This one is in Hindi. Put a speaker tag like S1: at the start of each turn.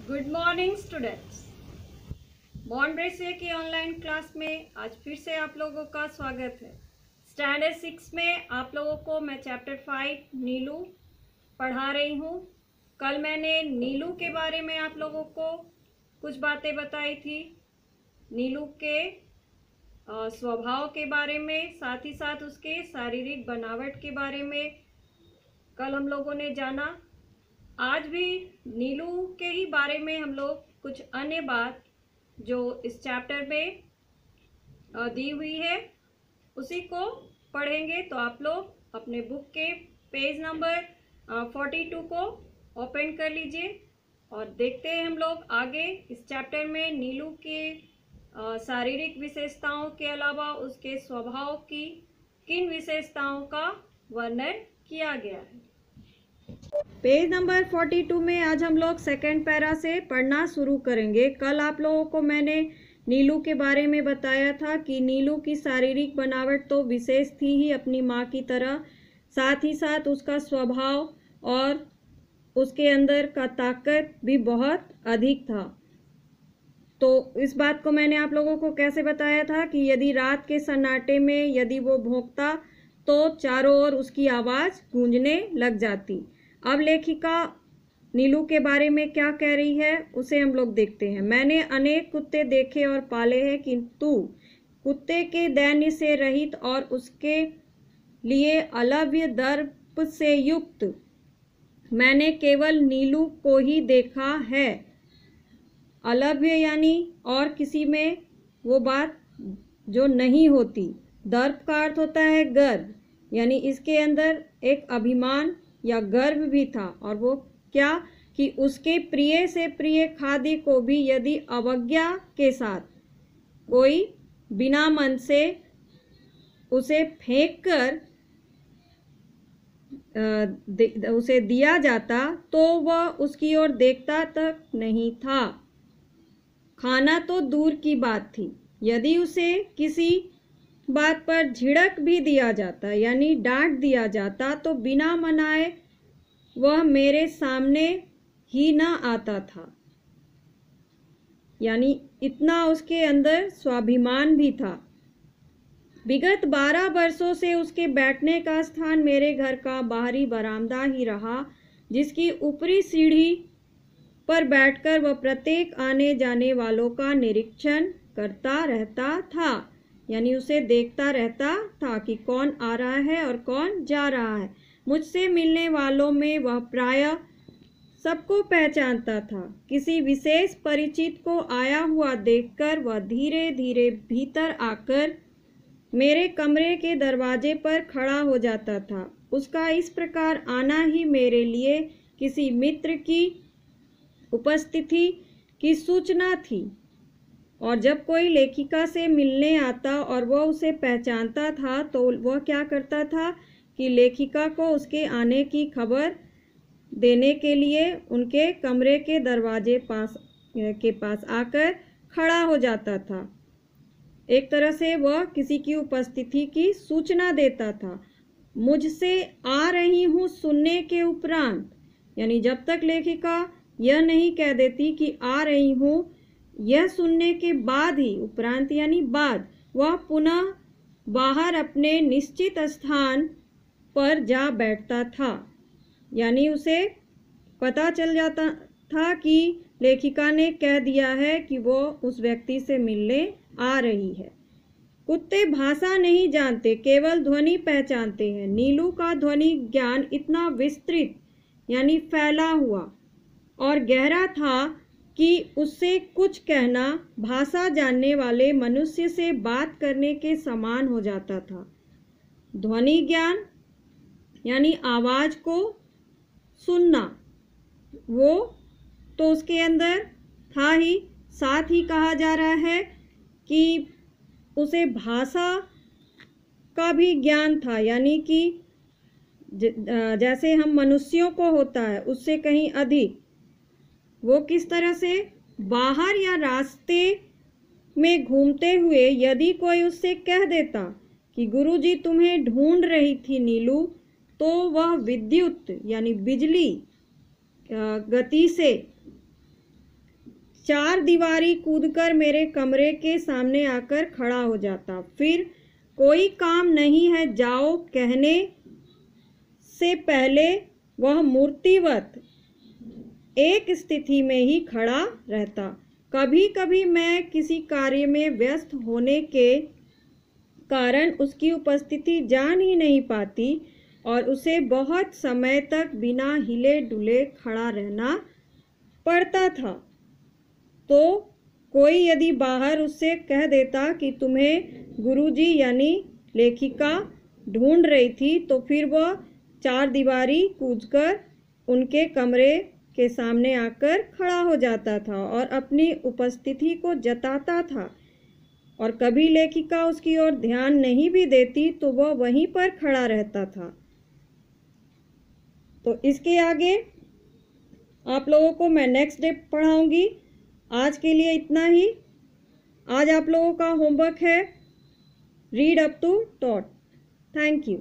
S1: Good morning students. बॉन्ड्रेसिया की ऑनलाइन क्लास में आज फिर से आप लोगों का स्वागत है। स्टैंडर्ड 6 में आप लोगों को मैं चैप्टर 5 नीलू पढ़ा रही हूँ। कल मैंने नीलू के बारे में आप लोगों को कुछ बातें बताई थी, नीलू के स्वभाव के बारे में, साथ ही साथ उसके शारीरिक बनावट के बारे में कल हम लोगों ने जाना। आज भी नीलू के ही बारे में हम लोग कुछ अन्य बात जो इस चैप्टर में दी हुई है उसी को पढ़ेंगे। तो आप लोग अपने बुक के पेज नंबर 42 को ओपन कर लीजिए और देखते हैं हम लोग आगे इस चैप्टर में नीलू के शारीरिक विशेषताओं के अलावा उसके स्वभाव की किन विशेषताओं का वर्णन किया गया है। पेज नंबर 42 में आज हम लोग सेकंड पैरा से पढ़ना शुरू करेंगे। कल आप लोगों को मैंने नीलू के बारे में बताया था कि नीलू की शारीरिक बनावट तो विशेष थी ही अपनी माँ की तरह, साथ ही साथ उसका स्वभाव और उसके अंदर का ताकत भी बहुत अधिक था। तो इस बात को मैंने आप लोगों को कैसे बताया था कि यदि रात के सन्नाटे में यदि वो भौंकता तो चारों ओर उसकी आवाज़ गूंजने लग जाती। अब लेखिका नीलू के बारे में क्या कह रही है उसे हम लोग देखते हैं। मैंने अनेक कुत्ते देखे और पाले हैं, किंतु कुत्ते के दैन्य से रहित और उसके लिए अलव्य दर्प से युक्त मैंने केवल नीलू को ही देखा है। अलव्य यानी और किसी में वो बात जो नहीं होती। दर्प का अर्थ होता है गर्व, यानी इसके अंदर एक अभिमान या गर्व भी था। और वो क्या कि उसके प्रिय से प्रिय खाद्य को भी यदि अवज्ञा के साथ कोई बिना मन से उसे फेंक कर उसे दिया जाता तो वह उसकी ओर देखता तक नहीं था। खाना तो दूर की बात थी, यदि उसे किसी बात पर झिड़क भी दिया जाता यानी डांट दिया जाता तो बिना मनाए वह मेरे सामने ही न आता था। यानी इतना उसके अंदर स्वाभिमान भी था। विगत 12 वर्षों से उसके बैठने का स्थान मेरे घर का बाहरी बरामदा ही रहा, जिसकी ऊपरी सीढ़ी पर बैठकर वह प्रत्येक आने जाने वालों का निरीक्षण करता रहता था। यानी उसे देखता रहता था कि कौन आ रहा है और कौन जा रहा है। मुझसे मिलने वालों में वह प्रायः सबको पहचानता था। किसी विशेष परिचित को आया हुआ देखकर वह धीरे धीरे भीतर आकर मेरे कमरे के दरवाजे पर खड़ा हो जाता था। उसका इस प्रकार आना ही मेरे लिए किसी मित्र की उपस्थिति की सूचना थी। और जब कोई लेखिका से मिलने आता और वह उसे पहचानता था तो वह क्या करता था कि लेखिका को उसके आने की खबर देने के लिए उनके कमरे के दरवाजे के पास आकर खड़ा हो जाता था। एक तरह से वह किसी की उपस्थिति की सूचना देता था। मुझसे आ रही हूँ सुनने के उपरांत, यानी जब तक लेखिका यह नहीं कह देती कि आ रही हूँ, यह सुनने के बाद ही, उपरांत यानी बाद, वह पुनः बाहर अपने निश्चित स्थान पर जा बैठता था। यानी उसे पता चल जाता था कि लेखिका ने कह दिया है कि वो उस व्यक्ति से मिलने आ रही है। कुत्ते भाषा नहीं जानते, केवल ध्वनि पहचानते हैं। नीलू का ध्वनि ज्ञान इतना विस्तृत यानी फैला हुआ और गहरा था कि उससे कुछ कहना भाषा जानने वाले मनुष्य से बात करने के समान हो जाता था। ध्वनि ज्ञान यानी आवाज़ को सुनना, वो तो उसके अंदर था ही, साथ ही कहा जा रहा है कि उसे भाषा का भी ज्ञान था। यानी कि जैसे हम मनुष्यों को होता है उससे कहीं अधिक। वो किस तरह से बाहर या रास्ते में घूमते हुए यदि कोई उससे कह देता कि गुरुजी तुम्हें ढूंढ रही थी नीलू, तो वह विद्युत यानी बिजली गति से चार दीवारी कूदकर मेरे कमरे के सामने आकर खड़ा हो जाता। फिर कोई काम नहीं है जाओ कहने से पहले वह मूर्तिवत एक स्थिति में ही खड़ा रहता। कभी कभी मैं किसी कार्य में व्यस्त होने के कारण उसकी उपस्थिति जान ही नहीं पाती और उसे बहुत समय तक बिना हिले डुले खड़ा रहना पड़ता था। तो कोई यदि बाहर उससे कह देता कि तुम्हें गुरुजी यानी लेखिका ढूंढ रही थी, तो फिर वह चार दीवारी कूदकर उनके कमरे के सामने आकर खड़ा हो जाता था और अपनी उपस्थिति को जताता था। और कभी लेखिका उसकी ओर ध्यान नहीं भी देती तो वह वहीं पर खड़ा रहता था। तो इसके आगे आप लोगों को मैं नेक्स्ट डे पढ़ाऊंगी। आज के लिए इतना ही। आज आप लोगों का होमवर्क है read up to taught. Thank you.